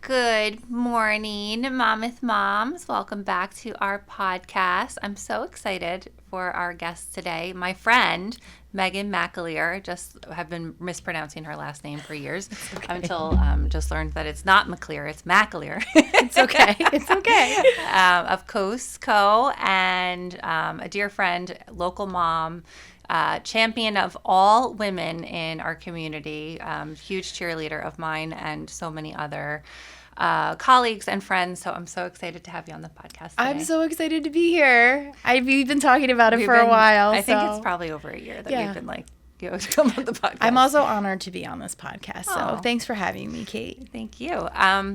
Good morning, Mammoth Moms. Welcome back to our podcast. I'm so excited for our guest today. My friend, McAleer, just have been mispronouncing her last name for years until just learned that it's not McAleer, it's McAleer. It's okay. It's okay. Of Coasst Co, and a dear friend, local mom, champion of all women in our community, huge cheerleader of mine and so many other colleagues and friends. So I'm so excited to have you on the podcast today. I'm so excited to be here. We've been talking about it for a while. I think it's probably over a year that we've been like, to come on the podcast. I'm also honored to be on this podcast. So thanks for having me, Kate. Thank you.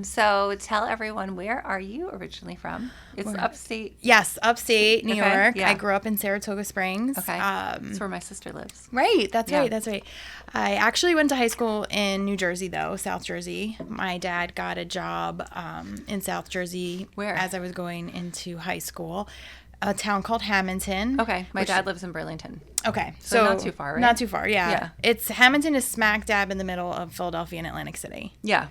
So tell everyone, where are you originally from? It's upstate. Yes, upstate New York. Yeah. I grew up in Saratoga Springs. Okay. That's where my sister lives. Right. That's right. I actually went to high school in New Jersey, though, South Jersey. My dad got a job in South Jersey. Where? As I was going into high school. A town called Hamilton. Okay. My dad lives in Burlington. Okay. So not too far, right? Not too far, yeah. Hamilton is smack dab in the middle of Philadelphia and Atlantic City. Yeah.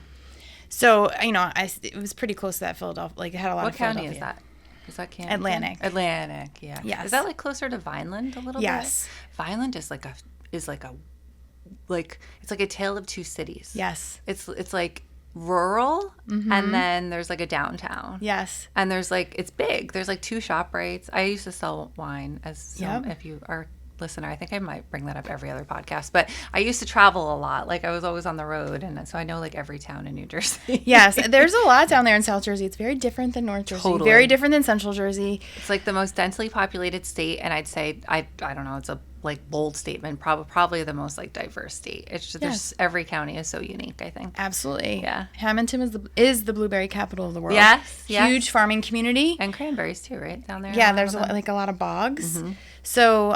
So, it was pretty close to that Philadelphia. Like, it had a lot of Philadelphia. What county is that? Is that Camden? Atlantic, yeah. Yes. Is that like closer to Vineland a little bit? Yes. Vineland is like it's like a tale of two cities. Yes. It's like rural, and then there's like a downtown. Yes. And there's like, it's big. There's like two ShopRites. I used to sell wine if you are a listener, I think I might bring that up every other podcast, but I used to travel a lot. Like I was always on the road, and so I know like every town in New Jersey. Yes. There's a lot down there in South Jersey. It's very different than North Jersey. Totally. Very different than Central Jersey. It's like the most densely populated state, and I'd say, I don't know, it's a like bold statement, probably the most like diverse state. It's just there's every county is so unique, I think. Absolutely. Yeah. Hamilton is the blueberry capital of the world. Yes. Huge farming community. And cranberries too, right? Down there. Yeah, there's a lot of bogs. Mm-hmm. So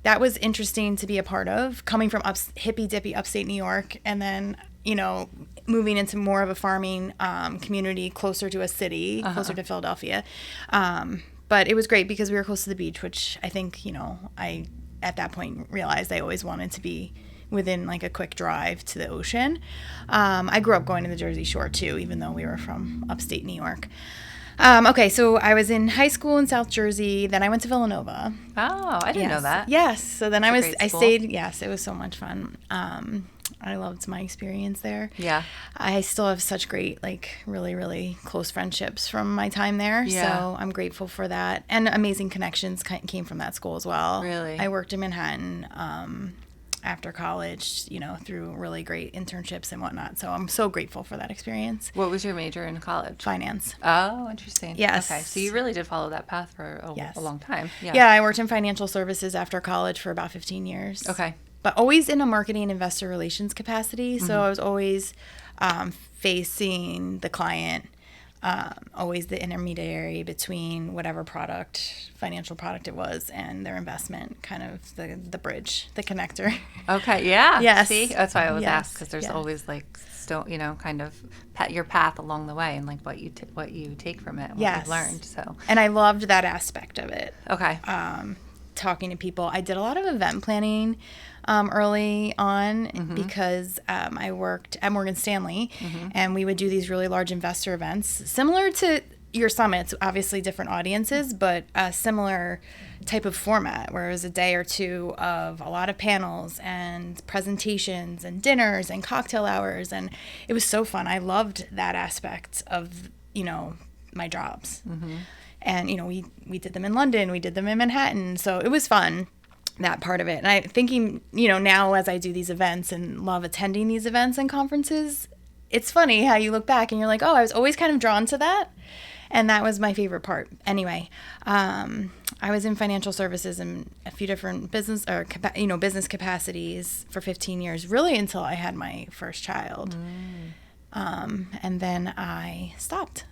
that was interesting to be a part of, coming from hippy dippy upstate New York, and then moving into more of a farming community closer to a city, closer to Philadelphia. But it was great because we were close to the beach, which I think I at that point realized I always wanted to be within like a quick drive to the ocean. I grew up going to the Jersey Shore too, even though we were from upstate New York. Okay, so I was in high school in South Jersey. Then I went to Villanova. Oh, I didn't know that. Yes. So then I stayed. Yes, it was so much fun. I loved my experience there. Yeah. I still have such great, like, really, really close friendships from my time there. Yeah. So I'm grateful for that. And amazing connections came from that school as well. Really? I worked in Manhattan after college, through really great internships and whatnot. So I'm so grateful for that experience. What was your major in college? Finance. Oh, interesting. Yes. Okay. So you really did follow that path for a long time. Yeah. Yeah, I worked in financial services after college for about 15 years. Okay. But always in a marketing and investor relations capacity. So I was always facing the client, always the intermediary between whatever financial product it was, and their investment, kind of the bridge, the connector. Okay, yeah. Yes. See, that's why I was asked, because there's always like kind of your path along the way, and like what you take from it, and what you've learned. So. And I loved that aspect of it. Okay. Talking to people. I did a lot of event planning early on because I worked at Morgan Stanley, and we would do these really large investor events, similar to your summits, obviously different audiences, but a similar type of format, where it was a day or two of a lot of panels and presentations and dinners and cocktail hours, and it was so fun. I loved that aspect of my jobs. And, we did them in London, we did them in Manhattan. So it was fun, that part of it. And I'm thinking, now as I do these events and love attending these events and conferences, it's funny how you look back and you're like, oh, I was always kind of drawn to that. And that was my favorite part. Anyway, I was in financial services in a few different business capacities for 15 years, really until I had my first child. And then I stopped.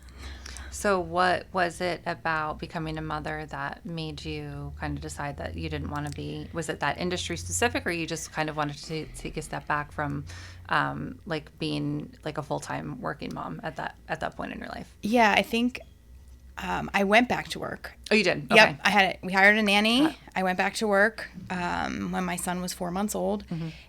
So what was it about becoming a mother that made you kind of decide that you didn't want to be, was it that industry specific, or you just kind of wanted to take a step back from like being like a full-time working mom at that point in your life? Yeah, I think I went back to work. Oh, you did? Yep. We hired a nanny. I went back to work when my son was 4 months old,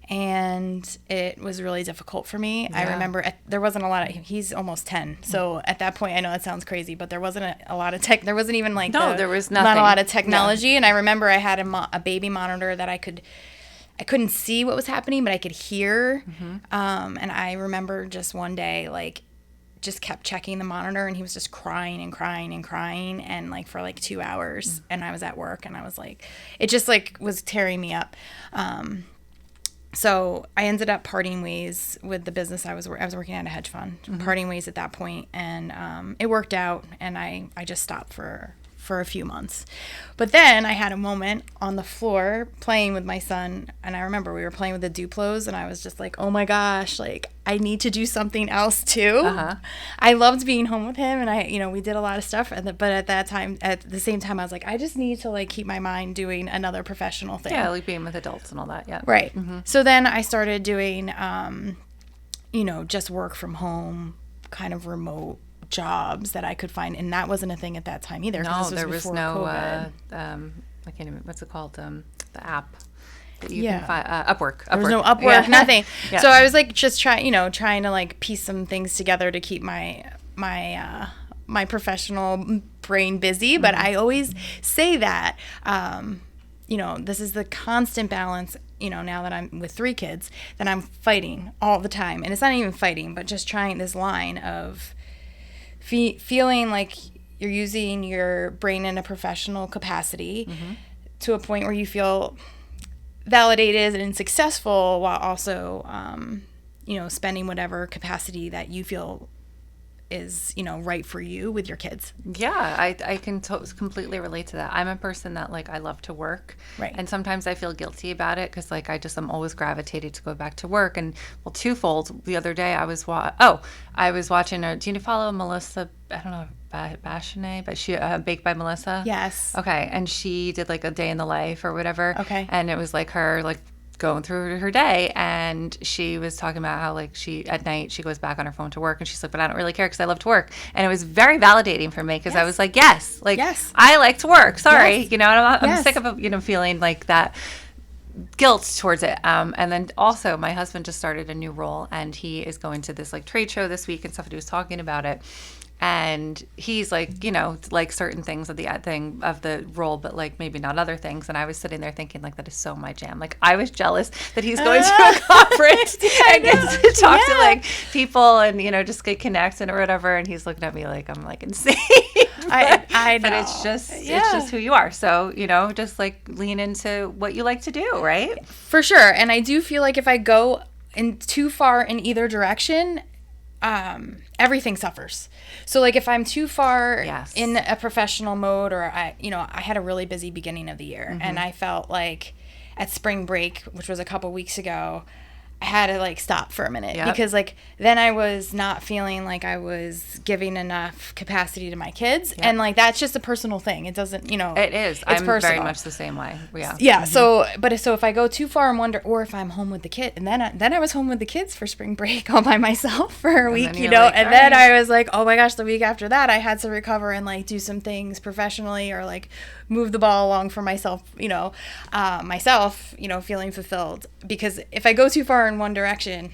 and it was really difficult for me. Yeah. I remember there wasn't a lot of, he's almost 10. So at that point, I know that sounds crazy, but there wasn't a lot of tech. There wasn't even like, there was nothing. Not a lot of technology. Yeah. And I remember I had a baby monitor that I couldn't see what was happening, but I could hear. And I remember just one day, like, just kept checking the monitor, and he was just crying and crying and crying, and like for like 2 hours. And I was at work, and I was like, it just like was tearing me up. So I ended up parting ways with the business. I was working at a hedge fund, parting ways at that point, and it worked out, and I just stopped for a few months. But then I had a moment on the floor playing with my son, and I remember we were playing with the Duplos, and I was just like, oh my gosh, like I need to do something else too. I loved being home with him, and we did a lot of stuff, but at the same time I was like, I just need to like keep my mind doing another professional thing. Yeah, like being with adults and all that. Yeah. Right. So then I started doing just work from home, kind of remote jobs that I could find, and that wasn't a thing at that time either. No, there was no I can't even, what's it called, the app that you can find, Upwork. There was no Upwork, nothing. So I was like just trying to like piece some things together to keep my professional brain busy. But I always say that this is the constant balance, now that I'm with 3 kids, that I'm fighting all the time. And it's not even fighting, but just trying this line of feeling like you're using your brain in a professional capacity to a point where you feel validated and successful, while also, spending whatever capacity that you feel is, right for you with your kids. Yeah, I can completely relate to that. I'm a person that like I love to work, right? And sometimes I feel guilty about it because like I'm always gravitated to go back to work. And well, twofold. The other day I was watching. Do you follow Melissa? I don't know. Bachenet, but she Baked by Melissa. Yes. Okay, and she did like a day in the life or whatever. Okay. And it was like her like going through her day, and she was talking about how like at night she goes back on her phone to work, and she's like, but I don't really care because I love to work. And it was very validating for me because I was like, yes, I like to work. Sorry, and I'm sick of feeling like that guilt towards it. And then also my husband just started a new role, and he is going to this like trade show this week and stuff, and he was talking about it. And he's like, like certain things of the role, but like maybe not other things. And I was sitting there thinking like, that is so my jam. Like I was jealous that he's going to a conference and gets to talk to like people and, just get connected or whatever. And he's looking at me like I'm like insane. I know. But it's just who you are. So, just like lean into what you like to do, right? For sure. And I do feel like if I go too far in either direction, everything suffers. So like if I'm too far in a professional mode, or I had a really busy beginning of the year, and I felt like at spring break, which was a couple weeks ago, I had to like stop for a minute because like then I was not feeling like I was giving enough capacity to my kids, and like that's just a personal thing. It doesn't, it is. I'm personal. Very much the same way. Yeah. So if I go too far and wonder, or if I'm home with the kid, and then I was home with the kids for spring break all by myself for a week, like, and then I was like, oh my gosh, the week after that I had to recover and like do some things professionally, or like move the ball along for myself, feeling fulfilled. Because if I go too far in one direction,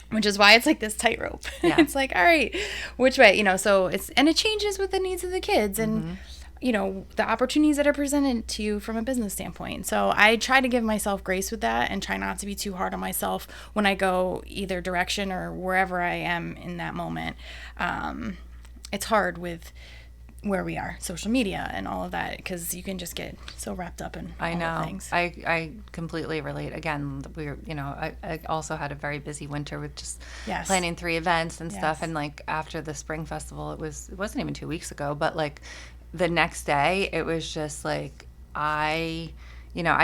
which is why it's like this tightrope, it's like, all right, which way, so it changes with the needs of the kids and, the opportunities that are presented to you from a business standpoint. So I try to give myself grace with that and try not to be too hard on myself when I go either direction or wherever I am in that moment. It's hard with where we are, social media and all of that, because you can just get so wrapped up in all the things. I completely relate. Again, I also had a very busy winter with just planning 3 events and stuff. And like after the spring festival, it wasn't even 2 weeks ago, but like the next day, it was just like I'd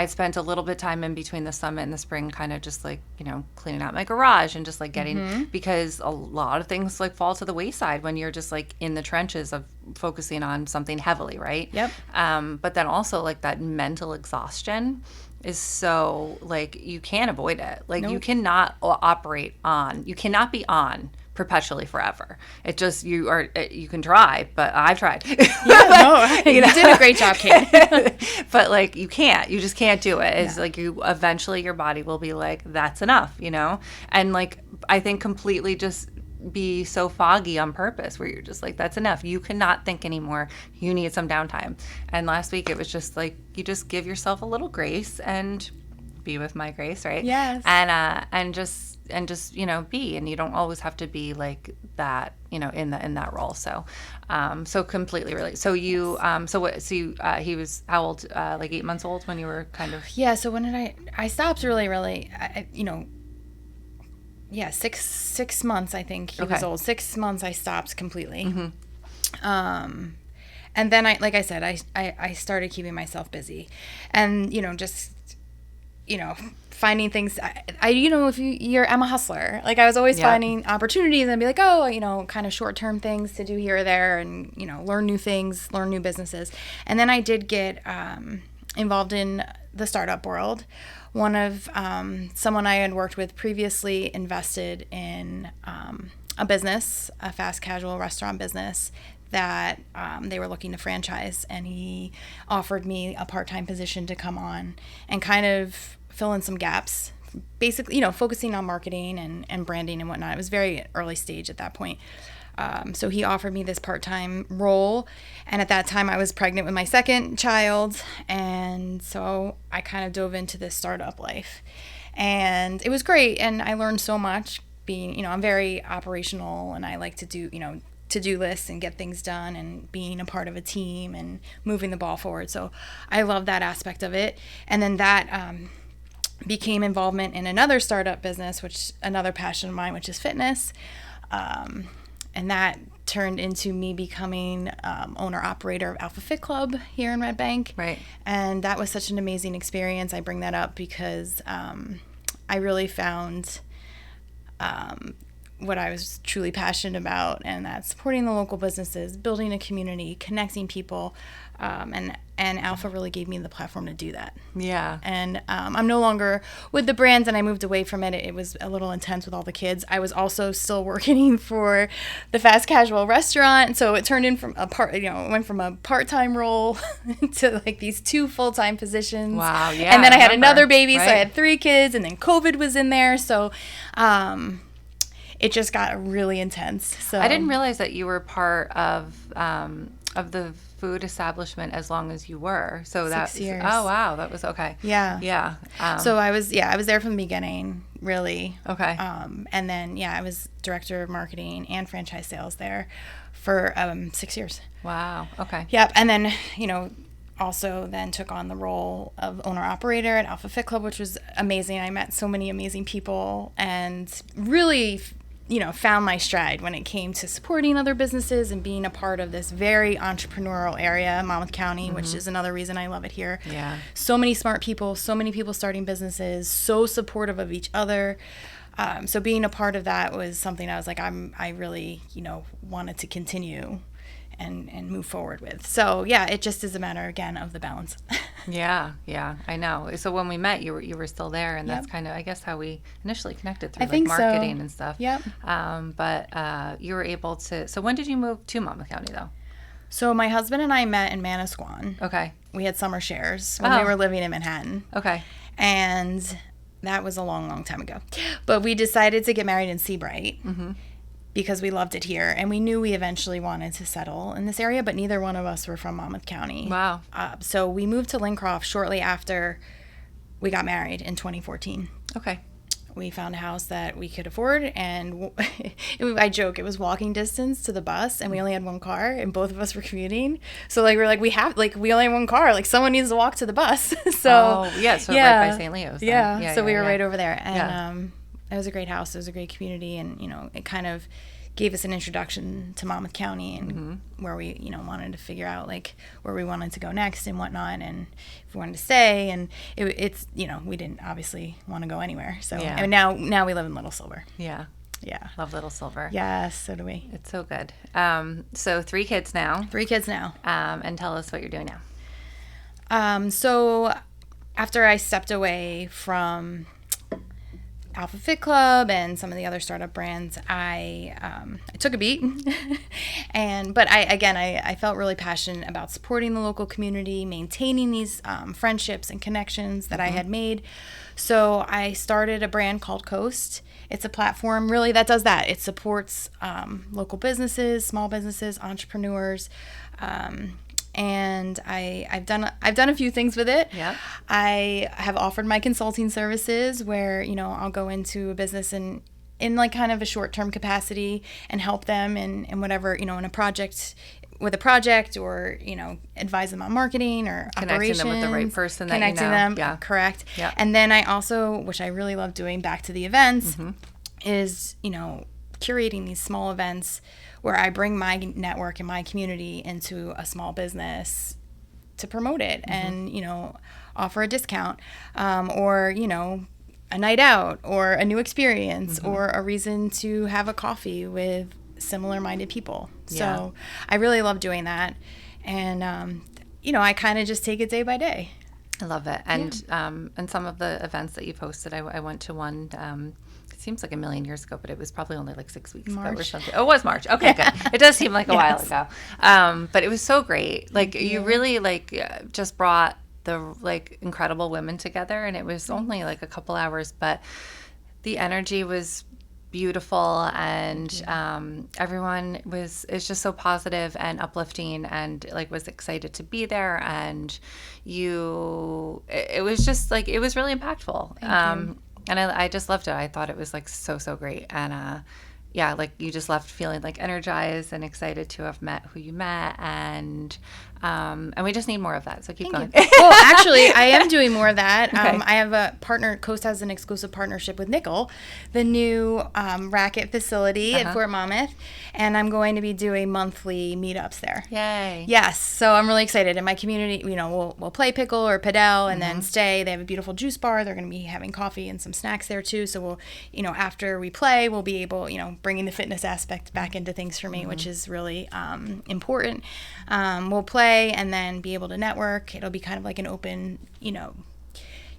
spent a little bit of time in between the summit and the spring kind of just like, cleaning out my garage and just like getting, because a lot of things like fall to the wayside when you're just like in the trenches of focusing on something heavily, right? Yep. But then also like that mental exhaustion is so like you can't avoid it. Like you cannot be on perpetually forever. It just, you can try, but I've tried. Yeah, no, you did a great job, Kate. But like, you just can't do it. It's like eventually your body will be like, that's enough, And like, I think completely just be so foggy on purpose where you're just like, that's enough. You cannot think anymore. You need some downtime. And last week it was just like, you just give yourself a little grace and be with my grace, right? Yes. And just be, and you don't always have to be like that, in that role. So so completely relate. So you he was how old, like 8 months old when you were kind of. Yeah, so when did I stopped really 6 months, I think he was old. 6 months I stopped completely. And then like I said, I started keeping myself busy, and just finding things. I'm a hustler. Like I was always finding opportunities and be like, kind of short-term things to do here or there, and learn new things, learn new businesses. And then I did get involved in the startup world. One of someone I had worked with previously invested in a business, a fast casual restaurant business that they were looking to franchise, and he offered me a part-time position to come on and kind of fill in some gaps, basically, focusing on marketing and branding and whatnot. It was very early stage at that point. So he offered me this part-time role, and at that time I was pregnant with my second child, and so I kind of dove into this startup life, and it was great, and I learned so much. Being, I'm very operational, and I like to do, to-do lists and get things done, and being a part of a team and moving the ball forward. So I love that aspect of it, and then that became involvement in another startup business, which another passion of mine, which is fitness. And that turned into me becoming owner-operator of Alpha Fit Club here in Red Bank. Right. And that was such an amazing experience. I bring that up because I really found what I was truly passionate about, and that's supporting the local businesses, building a community, connecting people, and Alpha really gave me the platform to do that. Yeah. And I'm no longer with the brands, and I moved away from it. It was a little intense with all the kids. I was also still working for the fast casual restaurant, so it turned in from went from a part-time role to like these 2 full-time positions. Wow. Yeah. And then I had another baby, right. So I had 3 kids, and then COVID was in there, so it just got really intense. So I didn't realize that you were part of the food establishment as long as you were. So 6 years. Oh wow, that was okay. Yeah. Yeah. So I was there from the beginning, really. Okay. And then I was director of marketing and franchise sales there for 6 years. Wow. Okay. Yep. And then also then took on the role of owner operator at Alpha Fit Club, which was amazing. I met so many amazing people and really found my stride when it came to supporting other businesses and being a part of this very entrepreneurial area, Monmouth County, which is another reason I love it here. Yeah. So many smart people, so many people starting businesses, so supportive of each other. So being a part of that was something I was like, I really, wanted to continue and move forward with. So yeah, it just is a matter again of the balance. Yeah, I know. So when we met, you were still there, and that's kind of, I guess, how we initially connected through like marketing and stuff. Yep. But you were able to. So when did you move to Monmouth County though? So my husband and I met in Manasquan. Okay. We had summer shares when we were living in Manhattan. Okay. And that was a long, long time ago. But we decided to get married in Seabright. Mm-hmm. Because we loved it here, and we knew we eventually wanted to settle in this area, but neither one of us were from Monmouth County. Wow. So we moved to Lincroft shortly after we got married in 2014. Okay. We found a house that we could afford, and I joke, it was walking distance to the bus, and we only had one car, and both of us were commuting. So we were like, we only have one car. Like, someone needs to walk to the bus. So right by St. Leo's. Yeah. So we were right over there, and it was a great house. It was a great community, and it kind of gave us an introduction to Monmouth County and where we wanted to figure out like where we wanted to go next and whatnot, and if we wanted to stay. And it's we didn't obviously want to go anywhere. So and now we live in Little Silver. Yeah. Love Little Silver. Yes, so do we. It's so good. So 3 kids now. 3 kids now. And tell us what you're doing now. So after I stepped away from Alpha Fit Club and some of the other startup brands, I took a beat, but I felt really passionate about supporting the local community, maintaining these friendships and connections that I had made. So I started a brand called Coasst. It's a platform really that does that. It supports local businesses, small businesses, entrepreneurs. And I've done a few things with it. Yep. I have offered my consulting services where, I'll go into a business in like kind of a short-term capacity and help them in whatever, in a project or, advise them on marketing or connecting operations. them with the right person that connecting them, yeah. Correct. Yep. And then I also, which I really love doing back to the events, is, curating these small events where I bring my network and my community into a small business to promote it and, offer a discount or, a night out or a new experience or a reason to have a coffee with similar-minded people. Yeah. So I really love doing that. And, I kind of just take it day by day. I love it. And some of the events that you posted, I went to one, it seems like a million years ago, but it was probably only like 6 weeks ago or something. Oh, it was March. Okay, good. It does seem like a while ago. But it was so great. Like you really just brought the incredible women together, and it was only like a couple hours, but the energy was beautiful, and everyone is just so positive and uplifting, and was excited to be there, and it was just it was really impactful. And I just loved it. I thought it was so great, and you just left feeling energized and excited to have met who you met, and we just need more of that. So keep going. Well, actually, I am doing more of that. Okay. I have a partner. Coast has an exclusive partnership with Nickel, the new racket facility at Fort Monmouth, and I'm going to be doing monthly meetups there. Yay! Yes, so I'm really excited. In my community, we'll play pickle or padel, and then stay. They have a beautiful juice bar. They're going to be having coffee and some snacks there too. So we'll, after we play, we'll be able, bringing the fitness aspect back into things for me, which is really important. We'll play and then be able to network. It'll be kind of like an open,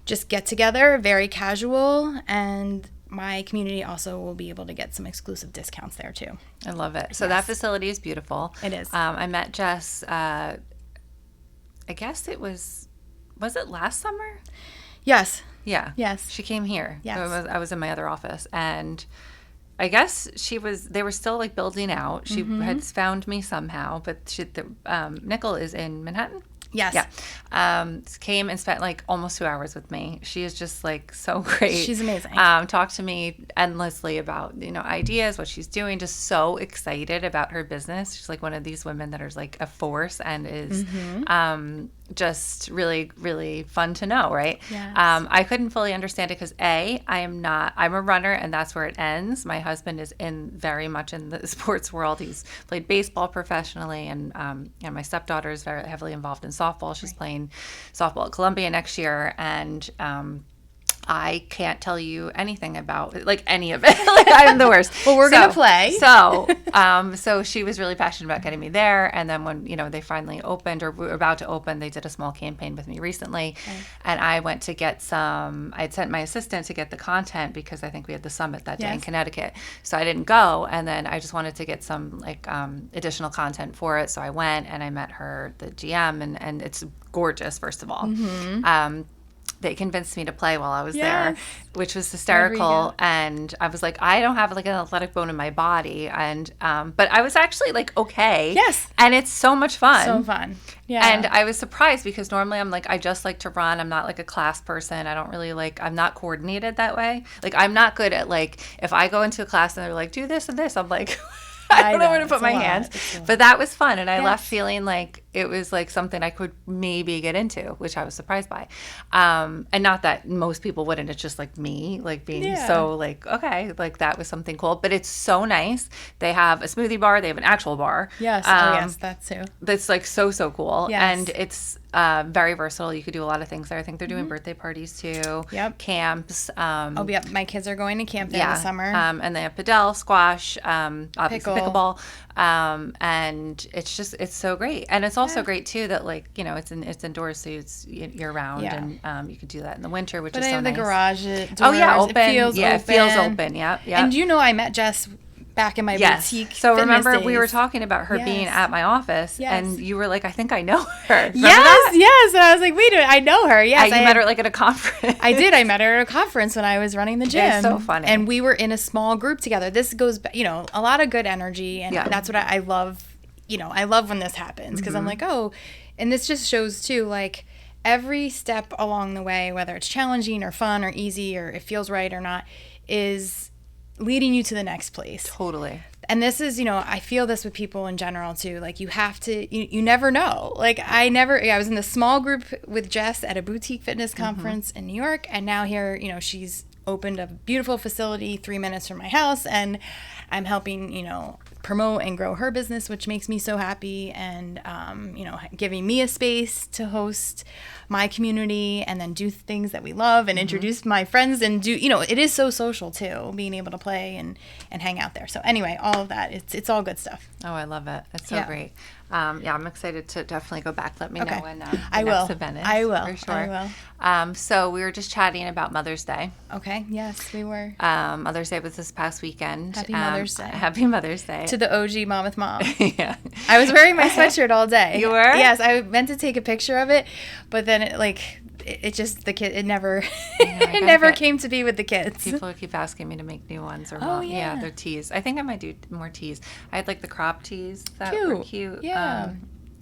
just get together, very casual, and my community also will be able to get some exclusive discounts there too. I love it. So that facility is beautiful. It is. I met Jess, I guess was it last summer? Yes. Yeah. Yes. She came here. Yes. I was in my other office, and I guess they were still building out. She had found me somehow, but Nickel is in Manhattan. Yes. Yeah. Came and spent almost 2 hours with me. She is just so great. She's amazing. Talked to me endlessly about, ideas, what she's doing, just so excited about her business. She's one of these women that is a force and is just really, really fun to know, right? Yes. I couldn't fully understand it because I'm a runner, and that's where it ends. My husband is very much in the sports world. He's played baseball professionally, and my stepdaughter is very heavily involved in softball. She's playing softball at Columbia next year, and I can't tell you anything about any of it. I'm the worst. Well, we're gonna play. So she was really passionate about getting me there, and then when they finally opened or were about to open, they did a small campaign with me recently, and I went to get some. I'd sent my assistant to get the content because I think we had the summit that day in Connecticut, so I didn't go, and then I just wanted to get some additional content for it, so I went and I met her, the GM, and it's gorgeous. First of all. They convinced me to play while I was there, which was hysterical. And I was I don't have an athletic bone in my body, and but I was actually okay. Yes. And it's so much fun. So fun. Yeah. And I was surprised because normally I'm I just like to run. I'm not a class person. I don't really I'm not coordinated that way. I'm not good at if I go into a class and they're do this and this, I'm I don't know where to put my hands. But that was fun, and I left feeling it was something I could maybe get into, which I was surprised by. And not that most people wouldn't. It's just me, being so okay, that was something cool. But it's so nice. They have a smoothie bar. They have an actual bar. Yes. Yes, that too. That's so cool. Yes. And it's very versatile. You could do a lot of things there. I think they're doing birthday parties too. Yep. Camps. Yep. My kids are going to camp there this summer. And they have padel, squash, obviously pickleball. And it's so great. And it's also great too that like, you know, it's indoors, so it's year round, Yeah. and you could do that in the winter, which But is I so have nice. the garage doors. Oh yeah, open. It feels yeah, open. it feels open. Yep. And you know, I met Jess back in my boutique. So remember fitness we were days. talking about her being Yes. at my office, Yes. and you were like, I think I know her. Remember Yes, that? yes. And I was like, wait a minute, I know her. Yes, You met her like at a conference. I did. I met her at a conference when I was running the gym. It's so funny. And we were in a small group together. This goes, you know, a lot of good energy, and Yeah. that's what I love. You know, I love when this happens because I'm like, oh, and this just shows too, like every step along the way, whether it's challenging or fun or easy or it feels right or not, is leading you to the next place. Totally. And this is, you know, I feel this with people in general too. Like you have to, you never know. Like I was in the small group with Jess at a boutique fitness conference in New York. And now here, you know, she's opened a beautiful facility 3 minutes from my house. And I'm helping, you know, promote and grow her business, which makes me so happy. And, you know, giving me a space to host my community and then do things that we love and introduce my friends and do, you know, it is so social too, being able to play and hang out there. So anyway, all of that, it's all good stuff. Oh, I love it. It's so great. I'm excited to definitely go back. Let me know when the I will. next event is. I will. For sure. I will. So we were just chatting about Mother's Day. Okay. Yes, we were. Mother's Day was this past weekend. Happy Mother's Day. Happy Mother's Day. To the OG Monmouth mom. Yeah. I was wearing my sweatshirt all day. You were? Yes, I meant to take a picture of it, but then it just the kid it never it never came to be with the kids. People keep asking me to make new ones or yeah. they're tees. I think I might do more tees. I had like the crop tees that were cute. Yeah.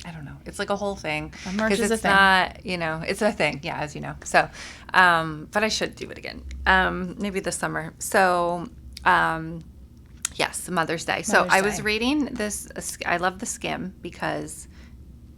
I don't know. It's like a whole thing. Merch is a thing. Not, you know, it's a thing. Yeah, as you know. So, but I should do it again. Maybe this summer. So, yes, Mother's Day. So I was reading this. I love the Skim because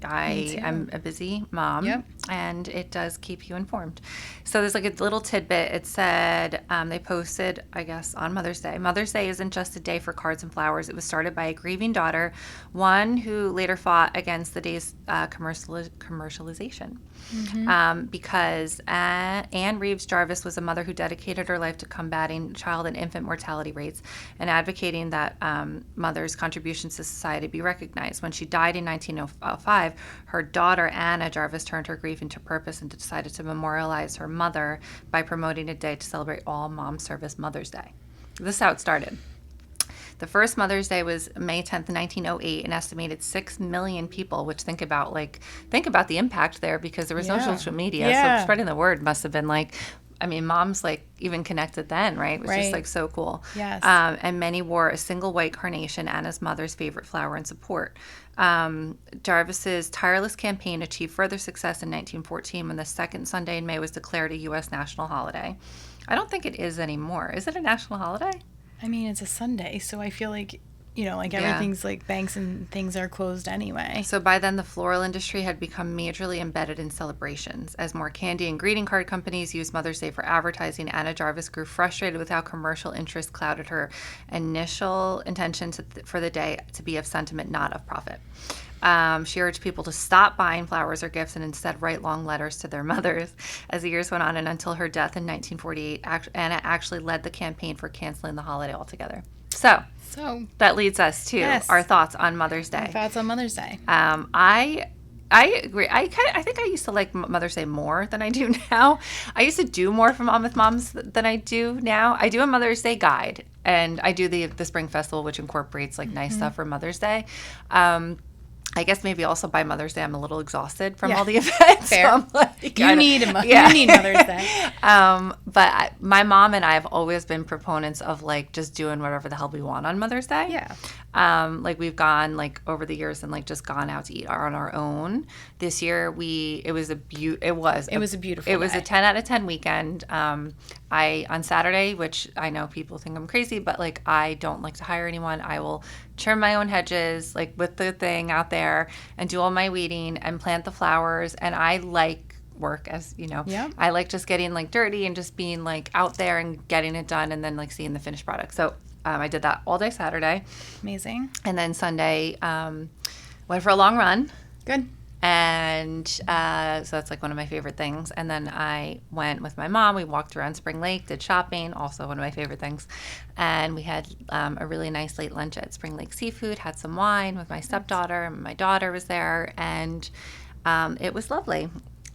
I am a busy mom, and it does keep you informed. So there's like a little tidbit. It said they posted, I guess, on Mother's Day. Mother's Day isn't just a day for cards and flowers. It was started by a grieving daughter, one who later fought against the day's commercialization. Because Anne Reeves Jarvis was a mother who dedicated her life to combating child and infant mortality rates and advocating that mothers' contributions to society be recognized. When she died in 1905, her daughter Anna Jarvis turned her grief into purpose and decided to memorialize her mother by promoting a day to celebrate all mom service Mother's Day. This is how it started. The first Mother's Day was May 10th, 1908. An estimated 6 million people, which think about the impact there because there was no social media. So spreading the word must have been like, I mean, moms like even connected then, right? It was just like so cool. Yes. And many wore a single white carnation, Anna's mother's favorite flower, in support. Jarvis's tireless campaign achieved further success in 1914 when the second Sunday in May was declared a U.S. national holiday. I don't think it is anymore. Is it a national holiday? I mean, it's a Sunday, so I feel like, you know, like everything's like banks and things are closed anyway. So by then, the floral industry had become majorly embedded in celebrations. As more candy and greeting card companies used Mother's Day for advertising, Anna Jarvis grew frustrated with how commercial interest clouded her initial intention for the day to be of sentiment, not of profit. She urged people to stop buying flowers or gifts and instead write long letters to their mothers. As the years went on and until her death in 1948, Anna actually led the campaign for canceling the holiday altogether. So that leads us to our thoughts on Mother's Day. Thoughts on Mother's Day. I agree. I think I used to like Mother's Day more than I do now. I used to do more for Monmouth moms than I do now. I do a Mother's Day guide, and I do the Spring Festival, which incorporates like nice stuff for Mother's Day. I guess maybe also by Mother's Day I'm a little exhausted from all the events. Fair. So I'm like, you need Mother's Day. But my mom and I have always been proponents of like just doing whatever the hell we want on Mother's Day. Yeah. Like we've gone like over the years and like just gone out to eat on our own. This year it was a beautiful day. 10 out of 10 weekend. On Saturday, which I know people think I'm crazy, but like I don't like to hire anyone. I will trim my own hedges like with the thing out there and do all my weeding and plant the flowers. And I like work, as you know. Yeah. I like just getting like dirty and just being like out there and getting it done and then like seeing the finished product. So I did that all day Saturday. Amazing. And then Sunday, went for a long run. Good. And so that's like one of my favorite things. And then I went with my mom. We walked around Spring Lake, did shopping, also one of my favorite things. And we had a really nice late lunch at Spring Lake Seafood, had some wine with my stepdaughter, and my daughter was there. And it was lovely.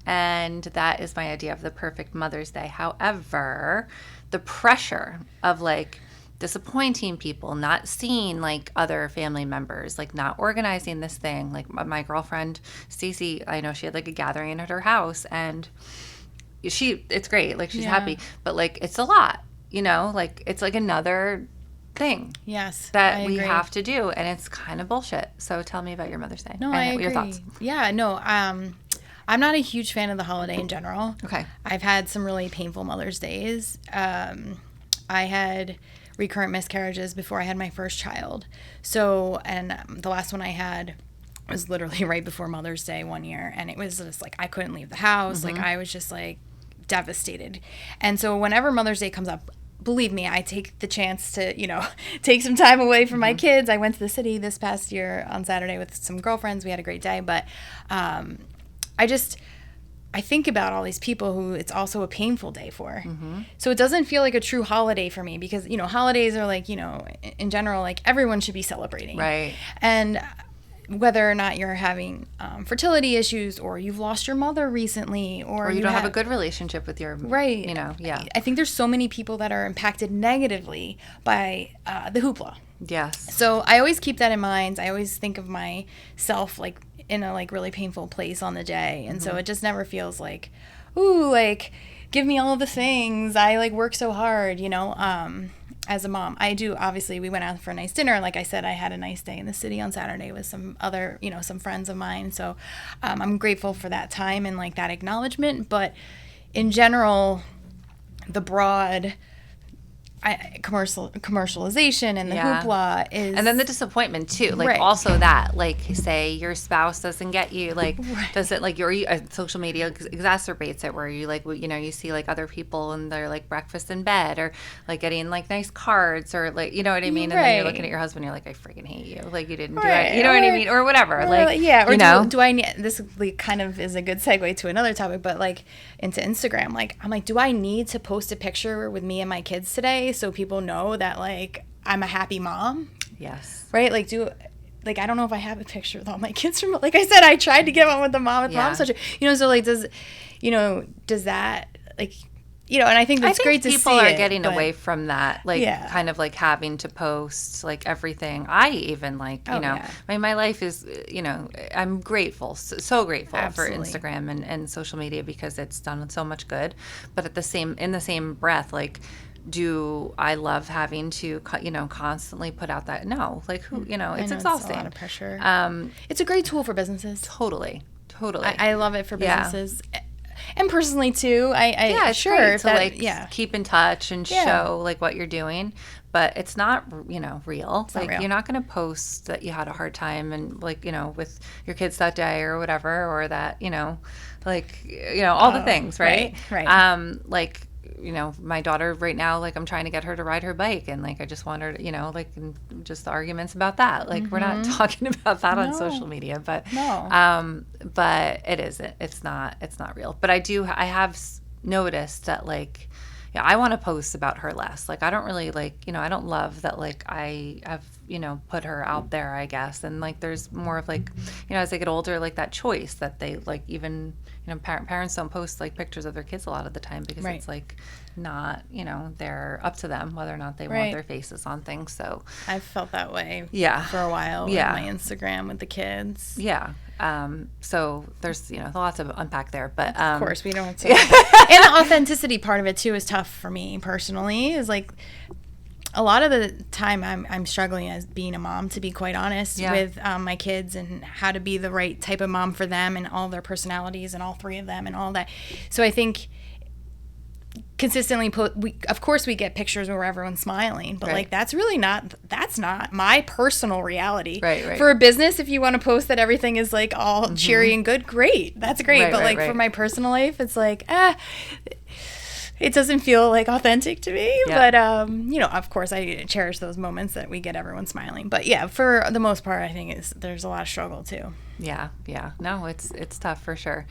And that is my idea of the perfect Mother's Day. However, the pressure of like disappointing people, not seeing like other family members, like not organizing this thing. Like my girlfriend Stacey, I know she had like a gathering at her house, and it's great, like she's happy, but like it's a lot, like it's like another thing that we have to do, and it's kind of bullshit. So tell me about your Mother's Day. No, and I agree. Your thoughts. Yeah, no, I'm not a huge fan of the holiday in general. Okay. I've had some really painful Mother's Days. I had recurrent miscarriages before I had my first child. So, and the last one I had was literally right before Mother's Day one year. And it was just like, I couldn't leave the house. Like, I was just like devastated. And so whenever Mother's Day comes up, believe me, I take the chance to, take some time away from my kids. I went to the city this past year on Saturday with some girlfriends. We had a great day. But I think about all these people who it's also a painful day for. So it doesn't feel like a true holiday for me because, holidays are like, in general, like everyone should be celebrating. Right. And whether or not you're having fertility issues or you've lost your mother recently or you don't have a good relationship with your, right. Yeah. I think there's so many people that are impacted negatively by the hoopla. Yes. So I always keep that in mind. I always think of myself like in a like really painful place on the day. And so it just never feels like, ooh, like give me all of the things. I like work so hard, as a mom. I do, obviously we went out for a nice dinner. Like I said, I had a nice day in the city on Saturday with some other, some friends of mine. So I'm grateful for that time and like that acknowledgement. But in general, the broad commercialization and the hoopla is, and then the disappointment too, like right. also that, like say your spouse doesn't get you, like right. does it like your social media exacerbates it, where you like you see like other people and they're like breakfast in bed or like getting like nice cards or like what I mean, and then you're looking at your husband, you're like, I freaking hate you, like you didn't do it, what I mean, or whatever, like yeah, or do I need, this kind of is a good segue to another topic, but like into Instagram, like I'm like, do I need to post a picture with me and my kids today so people know that like I'm a happy mom? Yes. Right? Like I don't know if I have a picture with all my kids from, like I said, I tried to get one with the mom with mom's such a, so like does that like, and I think that's great to see. People are getting away from that, like kind of like having to post like everything. I even like, my life is, I'm grateful, so grateful Absolutely. for Instagram and social media because it's done so much good. But in the same breath, like, do I love having to, constantly put out that? No, like who, it's exhausting. It's a lot of pressure. It's a great tool for businesses. Totally. I love it for businesses. And personally too, it's sure great to like keep in touch and show like what you're doing, but it's not real. It's like not real. You're not going to post that you had a hard time and like with your kids that day or whatever, or that all the things, right? Like my daughter right now, like I'm trying to get her to ride her bike, and like I just want her to, like just the arguments about that. Like we're not talking about that on social media, but but it's not real. But I have noticed that like, I want to post about her less. Like I don't really like, I don't love that like I have, put her out there, I guess. And like there's more of like, as they get older, like that choice that they like, even parents don't post like pictures of their kids a lot of the time because it's like not, they're up to them whether or not they want their faces on things. So I've felt that way for a while with my Instagram with the kids. So there's lots of unpack there, but of course we don't have to. And the authenticity part of it too is tough for me personally. Is like a lot of the time I'm struggling as being a mom, to be quite honest, with my kids and how to be the right type of mom for them and all their personalities and all three of them and all that. So I think consistently of course we get pictures where everyone's smiling, but like that's not my personal reality. Right. For a business, if you want to post that everything is like all cheery and good, great, that's great. But like for my personal life, it's like it doesn't feel like authentic to me. Yeah. But, you know, of course, I cherish those moments that we get everyone smiling. But yeah, for the most part, I think there's a lot of struggle too. Yeah, yeah. No, it's tough for sure.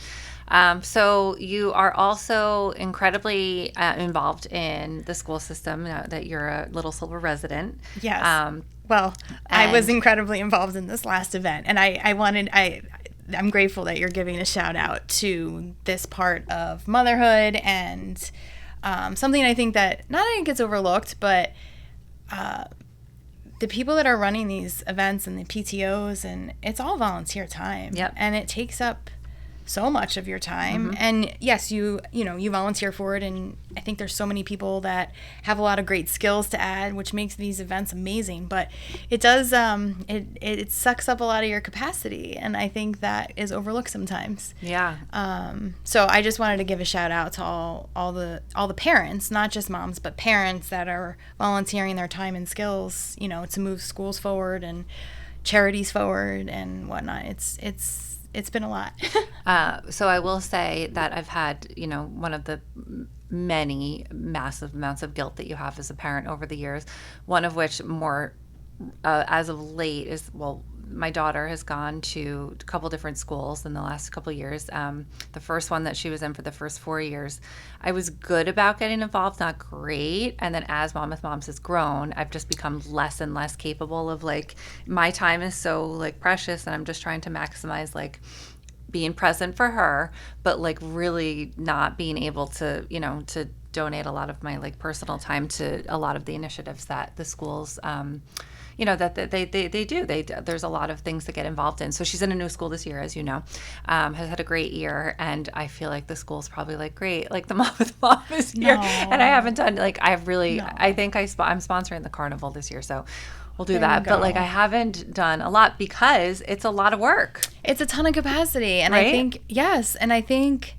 So you are also incredibly involved in the school system. That you're a Little Silver resident. Yes. And I was incredibly involved in this last event, and I'm grateful that you're giving a shout out to this part of motherhood and something I think that not only gets overlooked, but the people that are running these events and the PTOs, and it's all volunteer time. Yep. And it takes up so much of your time. And yes, you volunteer for it, and I think there's so many people that have a lot of great skills to add, which makes these events amazing. But it does it sucks up a lot of your capacity, and I think that is overlooked sometimes. Yeah. So I just wanted to give a shout out to all the parents, not just moms, but parents that are volunteering their time and skills, you know, to move schools forward and charities forward and whatnot. It's been a lot. So I will say that I've had, you know, one of the many massive amounts of guilt that you have as a parent over the years, one of which more as of late is, well, my daughter has gone to a couple different schools in the last couple of years. The first one that she was in for the first 4 years, I was good about getting involved, not great. And then as Mom with Moms has grown, I've just become less and less capable of, like, my time is so, like, precious, and I'm just trying to maximize, like, being present for her, but, like, really not being able to, you know, to donate a lot of my, like, personal time to a lot of the initiatives that the schools you know, that they do. There's a lot of things to get involved in. So she's in a new school this year, as you know, has had a great year. And I feel like the school's probably like, great, like the Mom with Mom is here. No. And I haven't done, like, I've really, No. I think I'm sponsoring the carnival this year. So we'll do There that. you But, go. like, I haven't done a lot because it's a lot of work. It's a ton of capacity. And Right? I think, yes, and I think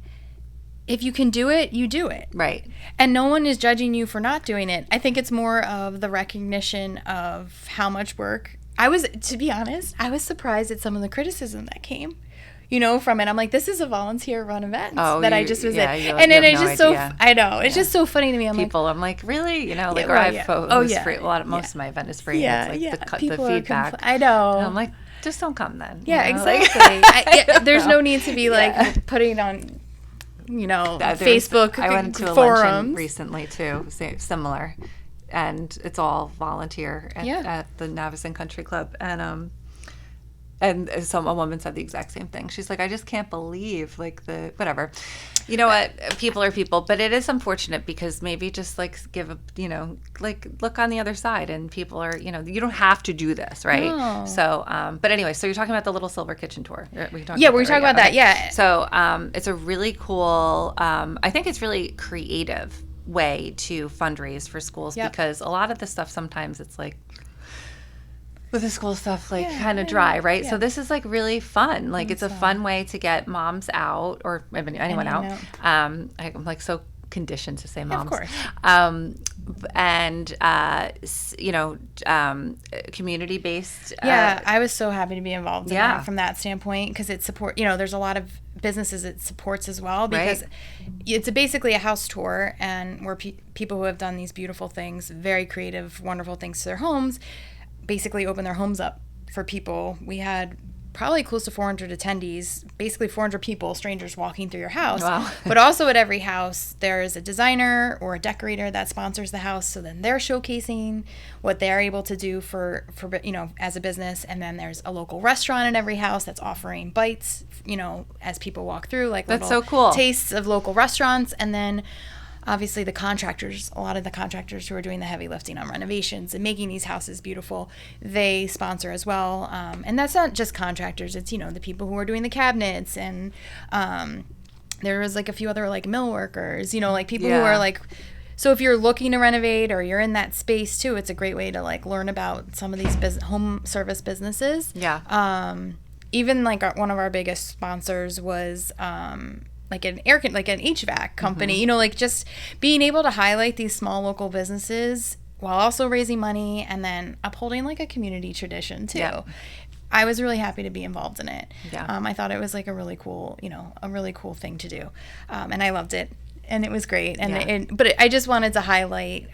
if you can do it, you do it. Right. And no one is judging you for not doing it. I think it's more of the recognition of how much work. To be honest, I was surprised at some of the criticism that came, you know, from it. I'm like, this is a volunteer run event that I just was in. And then it's just I know, it's just so funny to me. I'm like, really? You know, like, Yeah, or well, I've yeah. free. Most of my event is free. Yeah, It's like the People are feedback. I know. And I'm like, just don't come then. Yeah, you know? Like, exactly. There's no need to be like putting on, you know, Facebook I went to a forums luncheon recently too, similar, and it's all volunteer at the Navison Country Club, and a woman said the exact same thing. She's like, I just can't believe, like, the whatever. You know what? People are people, but it is unfortunate because maybe just, like, give a, you know, like, look on the other side, and people are, you know, you don't have to do this, right? No. So, but anyway, so you're talking about the Little Silver Kitchen Tour. We're talking about that. Yeah. So, it's a really cool, I think it's really creative way to fundraise for schools because a lot of the stuff sometimes it's like, with the school stuff, like, kind of dry, right? Yeah. So this is, like, really fun. Like, it's a fun way to get moms out, or anyone out. I'm, like, so conditioned to say moms. Of course. And, you know, community-based. I was so happy to be involved in that from that standpoint, because it support, you know, there's a lot of businesses it supports as well, because it's basically a house tour, and where people who have done these beautiful things, very creative, wonderful things to their homes, basically open their homes up for people. We had probably close to 400 attendees, basically 400 people, strangers walking through your house. Wow. But also at every house, there is a designer or a decorator that sponsors the house. So then they're showcasing what they're able to do for you know, as a business. And then there's a local restaurant in every house that's offering bites, you know, as people walk through, like, that's little so cool. tastes of local restaurants. And then obviously the contractors, a lot of the contractors who are doing the heavy lifting on renovations and making these houses beautiful, they sponsor as well. And that's not just contractors, it's, you know, the people who are doing the cabinets, and there was, like, a few other, like, mill workers, you know, like, people who are, like, so if you're looking to renovate or you're in that space too, it's a great way to, like, learn about some of these home service businesses. Even, like, one of our biggest sponsors was like an HVAC company, you know, like, just being able to highlight these small local businesses while also raising money and then upholding, like, a community tradition too. I was really happy to be involved in it. I thought it was, like, a really cool, you know, a really cool thing to do. And I loved it. and it was great. And, Yeah. but I just wanted to highlight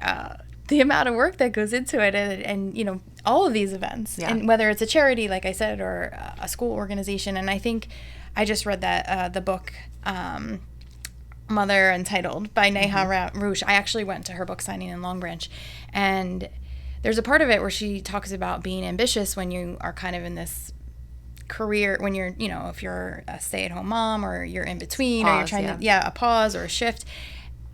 the amount of work that goes into it, and you know, all of these events, Yeah. and whether it's a charity, like I said, or a school organization. And I think I just read that the book Mother Entitled by Neha Roosh. I actually went to her book signing in Long Branch, and there's a part of it where she talks about being ambitious when you are kind of in this career, when you're, you know, if you're a stay-at-home mom, or you're in between, or you're trying to a pause or a shift.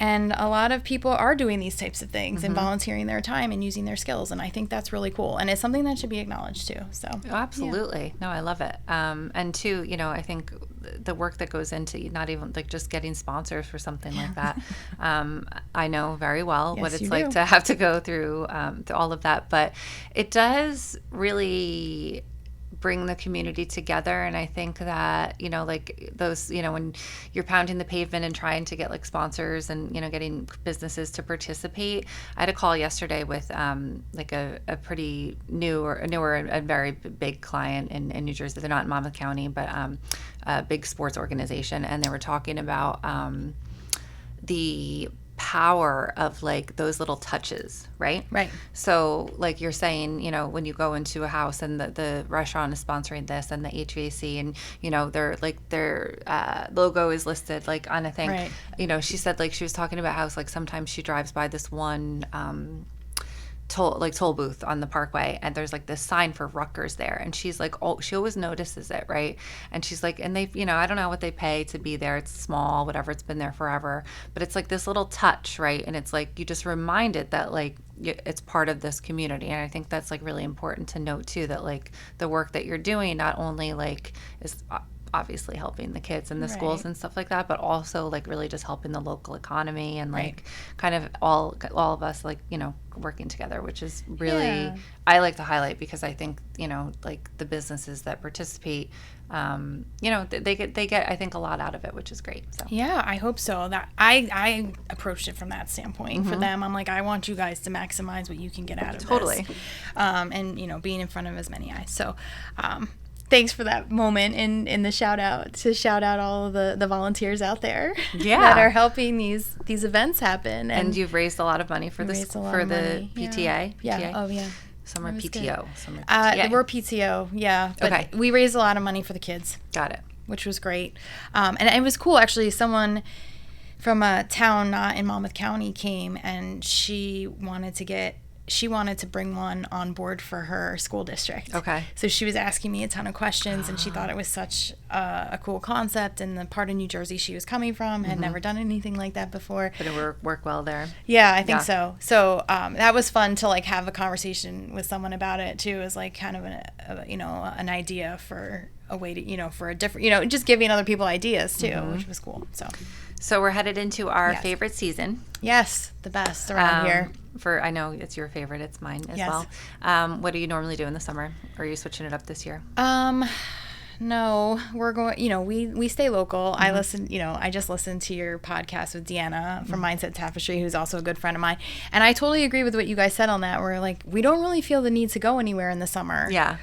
And a lot of people are doing these types of things and volunteering their time and using their skills. And I think that's really cool. And it's something that should be acknowledged too. So absolutely. No, I love it. And two, you know, I think the work that goes into not even like just getting sponsors for something like that. I know very well what it's like to have to go through all of that, but it does really bring the community together. And I think that, you know, like those, you know, when you're pounding the pavement and trying to get like sponsors and, you know, getting businesses to participate. I had a call yesterday with like a pretty newer and very big client in New Jersey. They're not in Monmouth County, but a big sports organization. And they were talking about the power of like those little touches, right? So like you're saying, you know, when you go into a house and the restaurant is sponsoring this and the HVAC, and you know their logo is listed like on a thing, you know, she said like she was talking about how like sometimes she drives by this one toll booth on the Parkway, and there's like this sign for Rutgers there, and she's like, oh, she always notices it, right? And she's like, and they, you know, I don't know what they pay to be there, it's small, whatever, it's been there forever, but it's like this little touch, right? And it's like you just reminded that like it's part of this community. And I think that's like really important to note too, that like the work that you're doing not only like is obviously helping the kids in the schools and stuff like that, but also like really just helping the local economy and like kind of all of us like, you know, working together, which is really I like to highlight, because I think, you know, like the businesses that participate, you know, they get I think a lot out of it, which is great. So yeah, I hope so. That I approached it from that standpoint for them. I'm like, I want you guys to maximize what you can get out of this. And you know, being in front of as many eyes. So thanks for that moment in the shout out, to shout out all of the volunteers out there that are helping these events happen. And you've raised a lot of money for the PTA. Yeah. Oh yeah. Some are PTO. Some are PTA. We're PTO. Yeah. But we raised a lot of money for the kids. Got it. Which was great. And it was cool actually. Someone from a town not in Monmouth County came, and she wanted to bring one on board for her school district. Okay. So she was asking me a ton of questions, and she thought it was such a cool concept. And the part of New Jersey she was coming from had never done anything like that before. But it work well there. Yeah, I think so. So that was fun to like have a conversation with someone about it too. Is like kind of an idea for a way to, you know, for a different, you know, just giving other people ideas too, which was cool. So we're headed into our favorite season. Yes, the best around here. I know it's your favorite, it's mine as well. What do you normally do in the summer? Or are you switching it up this year? No, we're going, you know, we stay local. I just listened to your podcast with Deanna from Mindset Tapestry, who's also a good friend of mine. And I totally agree with what you guys said on that. We're like, we don't really feel the need to go anywhere in the summer. Yeah.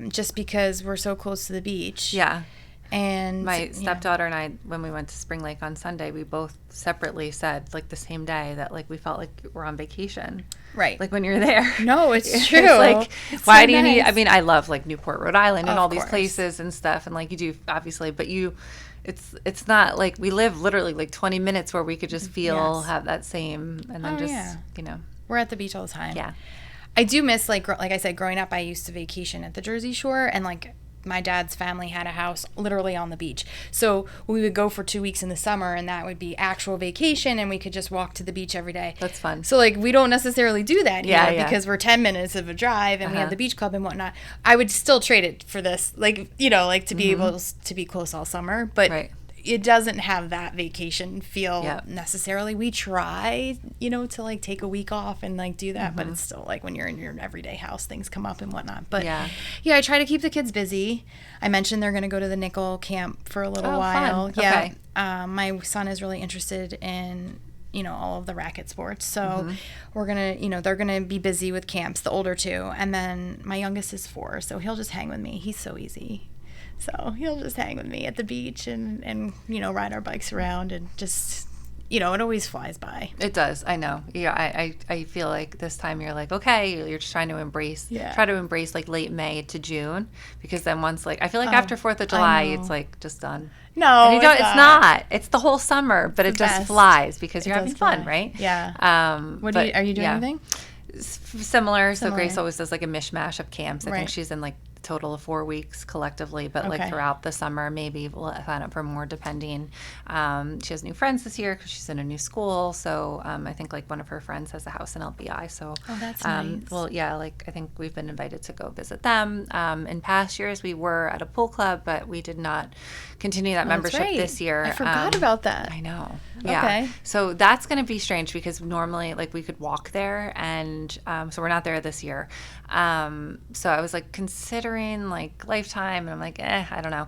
Just because we're so close to the beach. Yeah. And my stepdaughter and I, when we went to Spring Lake on Sunday, we both separately said, like the same day, that like we felt like we're on vacation. Right. Like when you're there. No, it's true. It's like, why do you need, I mean, I love like Newport, Rhode Island and all these places and stuff. And like you do, obviously, but it's not like we live literally like 20 minutes where we could just have that same, and then you know. We're at the beach all the time. Yeah. I do miss, like I said, growing up, I used to vacation at the Jersey Shore, and like my dad's family had a house literally on the beach. So we would go for 2 weeks in the summer, and that would be actual vacation, and we could just walk to the beach every day. That's fun. So like we don't necessarily do that here because we're 10 minutes of a drive, and we have the beach club and whatnot. I would still trade it for this, like, you know, like to be able to be close all summer, but it doesn't have that vacation feel necessarily. We try, you know, to like take a week off and like do that, but it's still like when you're in your everyday house, things come up and whatnot. But yeah, I try to keep the kids busy. I mentioned they're going to go to the Nickel camp for a little while. Fun. Yeah. Okay. My son is really interested in, you know, all of the racket sports. So we're going to, you know, they're going to be busy with camps, the older two. And then my youngest is 4, so he'll just hang with me. He's so easy. So he'll just hang with me at the beach and you know, ride our bikes around and just it always flies by. It does. I know. Yeah, I feel like this time you're like, okay, you're just trying to try to embrace like late May to June, because then once like, I feel like after 4th of July, it's like just done. No, and you don't, it's not. It's the whole summer, but it just flies because you're having fun, right? Yeah. Are you doing anything? Similar. So Grace always does like a mishmash of camps. I think she's in like total of 4 weeks collectively, but like throughout the summer, maybe we'll sign up for more depending. She has new friends this year because she's in a new school. So I think like one of her friends has a house in LBI. So that's nice. Well, yeah, like I think we've been invited to go visit them. In past years, we were at a pool club, but we did not continue that membership this year. I forgot about that. I know. Yeah. Okay. So that's going to be strange because normally like we could walk there, and so we're not there this year. So I was like considering like Lifetime, and I'm like, I don't know.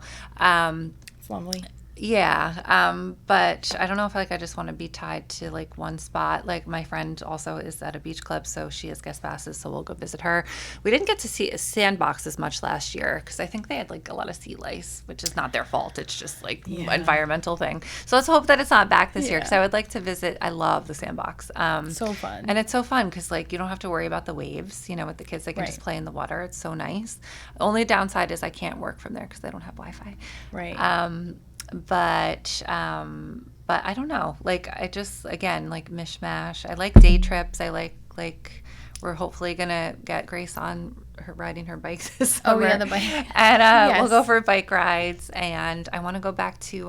It's lovely. Yeah, but I don't know if like I just want to be tied to like one spot. Like my friend also is at a beach club, so she has guest passes, so we'll go visit her. We didn't get to see Sandbox as much last year because I think they had like a lot of sea lice, which is not their fault. It's just like environmental thing. So let's hope that it's not back this year, because I would like to visit. I love the Sandbox. So fun. And it's so fun because like you don't have to worry about the waves. With the kids, they can just play in the water. It's so nice. The only downside is I can't work from there because they don't have Wi-Fi. Right. But I don't know. Like I just, again, like mishmash. I like day trips. I like we're hopefully gonna get Grace on her riding her bikes this summer. Oh yeah, the bike. And we'll go for bike rides. And I want to go back to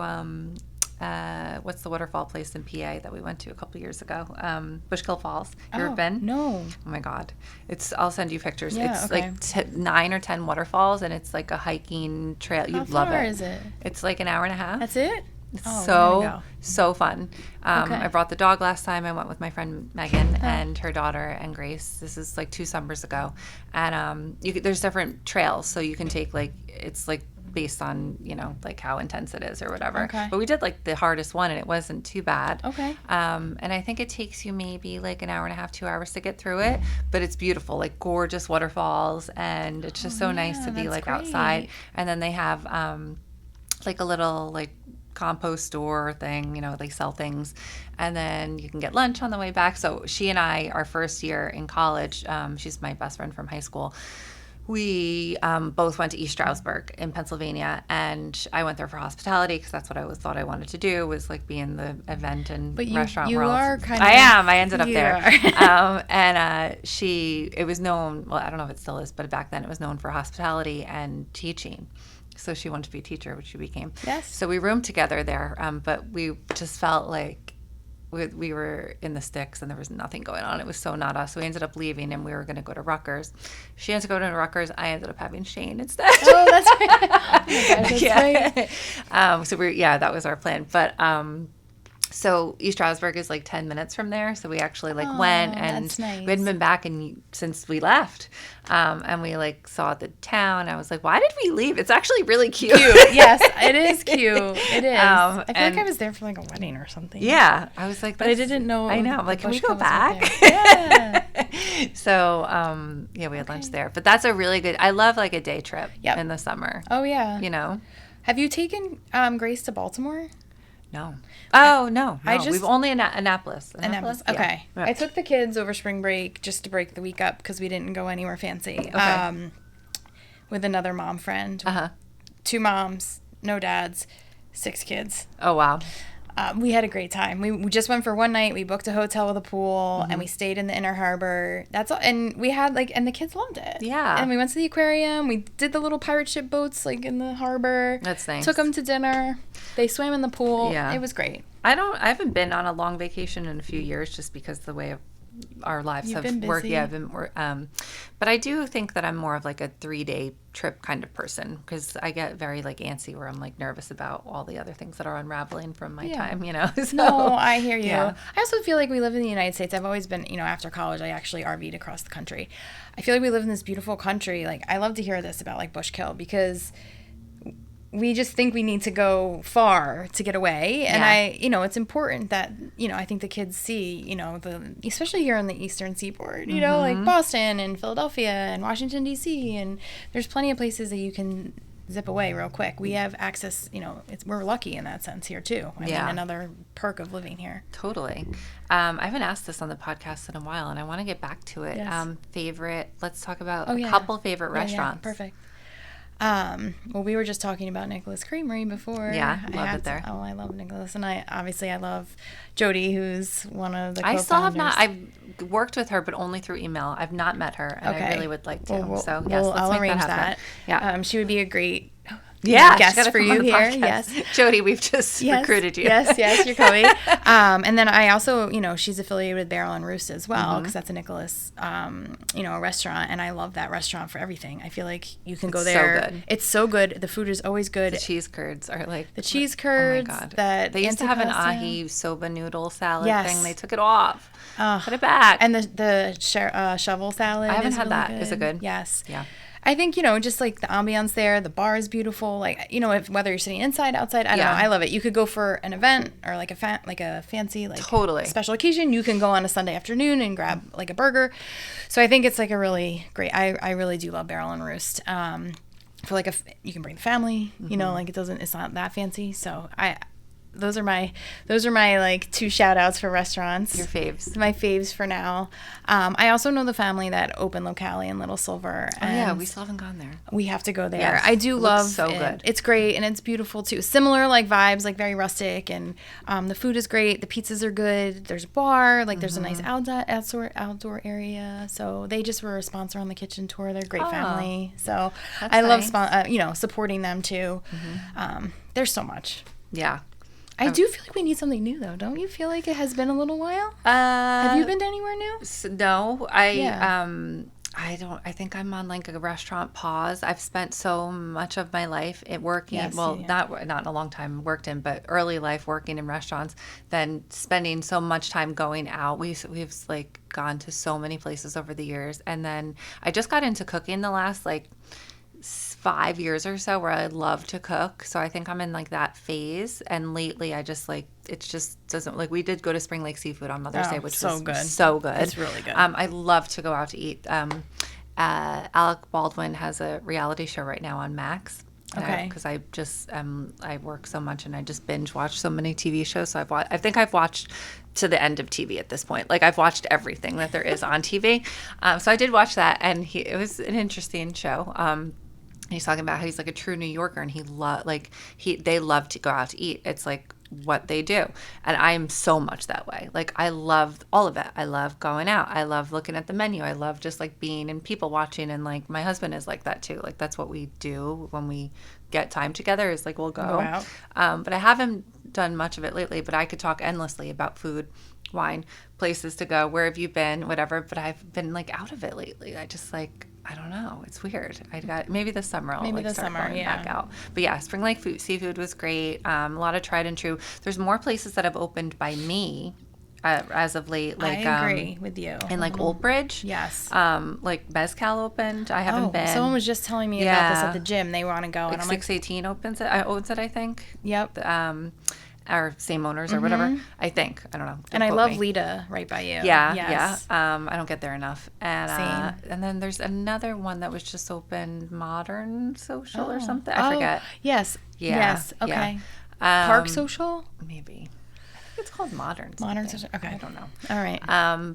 what's the waterfall place in PA that we went to a couple years ago? Bushkill Falls. You ever been? No. Oh my God. I'll send you pictures. Yeah, it's like 9 or 10 waterfalls, and it's like a hiking trail. You'd love it. How far is it? It's like an hour and a half. That's it? It's so fun. I brought the dog last time. I went with my friend Megan and her daughter and Grace. This is like 2 summers ago. And there's different trails, so you can take like, it's like based on, like how intense it is or whatever. Okay. But we did like the hardest one, and it wasn't too bad. Okay. And I think it takes you maybe like an hour and a half, 2 hours to get through it, but it's beautiful, like gorgeous waterfalls, and it's just so nice to be like outside. And then they have like a little like compost store thing, they sell things, and then you can get lunch on the way back. So she and I, our first year in college, she's my best friend from high school, we both went to East Stroudsburg in Pennsylvania, and I went there for hospitality because that's what I thought I wanted to do, was like be in the event and restaurant world. I ended up there. And it was known, well, I don't know if it still is, but back then it was known for hospitality and teaching. So she wanted to be a teacher, which she became. Yes. So we roomed together there, but we just felt like we were in the sticks and there was nothing going on. It was so not us. So we ended up leaving, and we were going to go to Rutgers. She had to go to Rutgers. I ended up having Shane instead. Oh, that's right. Oh my gosh, that's right. That was our plan. But so East Stroudsburg is like 10 minutes from there. So we actually went, and that's nice. We hadn't been back since we left. And we saw the town. I was like, why did we leave? It's actually really cute. Yes, it is cute. It is. I feel like I was there for like a wedding or something. Yeah. I was like, but I didn't know. I know. I'm like, can we go back? Yeah. So, we had lunch there. But that's a really good, I love like a day trip in the summer. Oh, yeah. Have you taken Grace to Baltimore? No. Oh, no. We've only Annapolis. Annapolis? Okay. Yeah. I took the kids over spring break just to break the week up because we didn't go anywhere fancy. Okay. With another mom friend. 2 moms, no dads, 6 kids. Oh, wow. We had a great time. We just went for one night. We booked a hotel with a pool, and we stayed in the Inner Harbor. That's all. And we had and the kids loved it. Yeah. And we went to the aquarium. We did the little pirate ship boats in the harbor. That's nice. Took them to dinner. They swam in the pool. Yeah. It was great. I haven't been on a long vacation in a few years, just because the way our lives have worked. Yeah, but I do think that I'm more of like a 3-day trip kind of person, because I get very antsy, where I'm nervous about all the other things that are unraveling from my time, So, no, I hear you. Yeah. I also feel like we live in the United States. I've always been, after college, I actually RV'd across the country. I feel like we live in this beautiful country. I love to hear this about Bushkill, because we just think we need to go far to get away. And it's important that, I think the kids see, especially here on the Eastern Seaboard, like Boston and Philadelphia and Washington, D.C. And there's plenty of places that you can zip away real quick. We have access, we're lucky in that sense here too. I mean, another perk of living here. Totally. I haven't asked this on the podcast in a while, and I want to get back to it. Yes. Let's talk about a couple favorite restaurants. Yeah, perfect. Well, we were just talking about Nicholas Creamery before. Yeah, love it there. I love Nicholas, and I love Jody, who's one of the I co-founders. still have not. I've worked with her, but only through email. I've not met her, and I really would like to. I'll arrange that. Yeah, she would be a great Yeah, guest for you here. Podcast. Yes, Jody, we've just recruited you. Yes, you're coming. And then I also, she's affiliated with Barrel and Roost as well, because that's a Nicholas, a restaurant, and I love that restaurant for everything. I feel like you can go there. So good. It's so good. The food is always good. The cheese curds are like the cheese curds. Oh my god! That they used to have an ahi soba noodle salad thing. They took it off. Put it back. And the shovel salad. I haven't had really that. Good. Is it good? Yes. Yeah. I think, just like the ambiance there, the bar is beautiful. Like, if whether you're sitting inside, outside, I don't know. I love it. You could go for an event or like a fancy, like totally special occasion. You can go on a Sunday afternoon and grab like a burger. So I think it's like a really great, I really do love Barrel and Roost. For like you can bring the family, like it's not that fancy. So those are my like 2 shout outs for restaurants. Your faves. My faves for now. I also know the family that opened Locale in Little Silver. And we still haven't gone there. We have to go there. Yes. I do love so it. Good. It's great and it's beautiful too. Similar like vibes, like very rustic, and the food is great. The pizzas are good. There's a bar. Like there's a nice outdoor area. So they just were a sponsor on the kitchen tour. They're a great family. So I love supporting them too. There's so much. Yeah. I do feel like we need something new, though. Don't you feel like it has been a little while? Have you been to anywhere new? No, I don't. I think I'm on like a restaurant pause. I've spent so much of my life working. Yes, not in a long time worked in, but early life working in restaurants. Then spending so much time going out. We've like gone to so many places over the years, and then I just got into cooking the last 5 years or so, where I love to cook. So I think I'm in like that phase. And lately I just it just doesn't, like, we did go to Spring Lake Seafood on Mother's Day, which was so good. It's really good. I love to go out to eat. Alec Baldwin has a reality show right now on Max. Okay. Because I just I work so much and I just binge watch so many TV shows. So I think I've watched to the end of TV at this point. Like I've watched everything that there is on TV. So I did watch that, and it was an interesting show. He's talking about how he's like a true New Yorker, and they love to go out to eat. It's like what they do. And I am so much that way. Like I love all of it. I love going out. I love looking at the menu. I love just like being and people watching, and like my husband is like that too. Like that's what we do when we get time together, is like we'll go out. But I haven't done much of it lately, but I could talk endlessly about food, wine, places to go, where have you been, whatever, but I've been like out of it lately. I just I don't know. It's weird. Maybe this summer I'll start going back out. But yeah, Spring Lake Seafood was great. A lot of tried and true. There's more places that have opened by me as of late. Like I agree with you. In like Old Bridge. Yes. Like Mezcal opened. I haven't been. Someone was just telling me about this at the gym. They want to go. Like and I'm 618 owns it, I think. Yep. Our same owners or whatever. I think. I don't know. And I love Lita right by you. Yeah. Yes. Yeah. I don't get there enough. And Same. And then there's another one that was just opened, Modern Social or something. I forget. Yes. Yeah. Yes. Okay. Yeah. Park Social? Maybe. I think it's called Modern. Modern Social. Okay. I don't know. All right.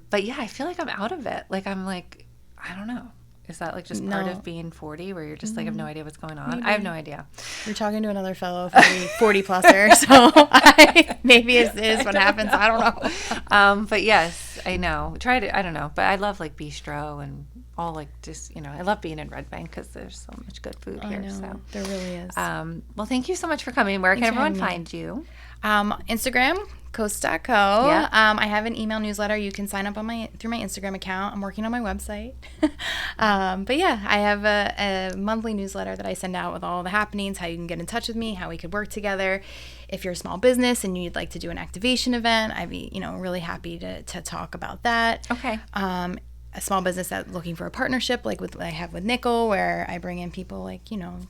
But yeah, I feel like I'm out of it. Like I'm like, I don't know. Is that like just part of being 40, where you're just like, I have no idea what's going on? Maybe. I have no idea. You're talking to another fellow 40 pluser, so maybe it is what happens. I don't know. But yes, I know. Try to, I don't know. But I love like bistro and all, like just, I love being in Red Bank because there's so much good food here. I know. So There really is. Well, thank you so much for coming. Where can everyone find you? Instagram, Coasst Co. Yeah. I have an email newsletter. You can sign up through my Instagram account. I'm working on my website. But yeah, I have a monthly newsletter that I send out with all the happenings, how you can get in touch with me, how we could work together. If you're a small business and you'd like to do an activation event, I'd be, really happy to talk about that. Okay. A small business that's looking for a partnership, like what I have with Nickel, where I bring in people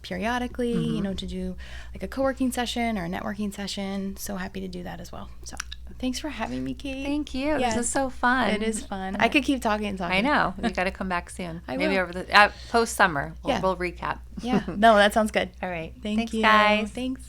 periodically, to do like a co-working session or a networking session. So happy to do that as well. So Thanks for having me, Kate. Thank you. This is so fun. It is fun. I could keep talking and talking. I know. You got to come back soon. Maybe will. over the post summer. Yeah. We'll recap. Yeah. No, that sounds good. All right. Thank you. guys. Thanks.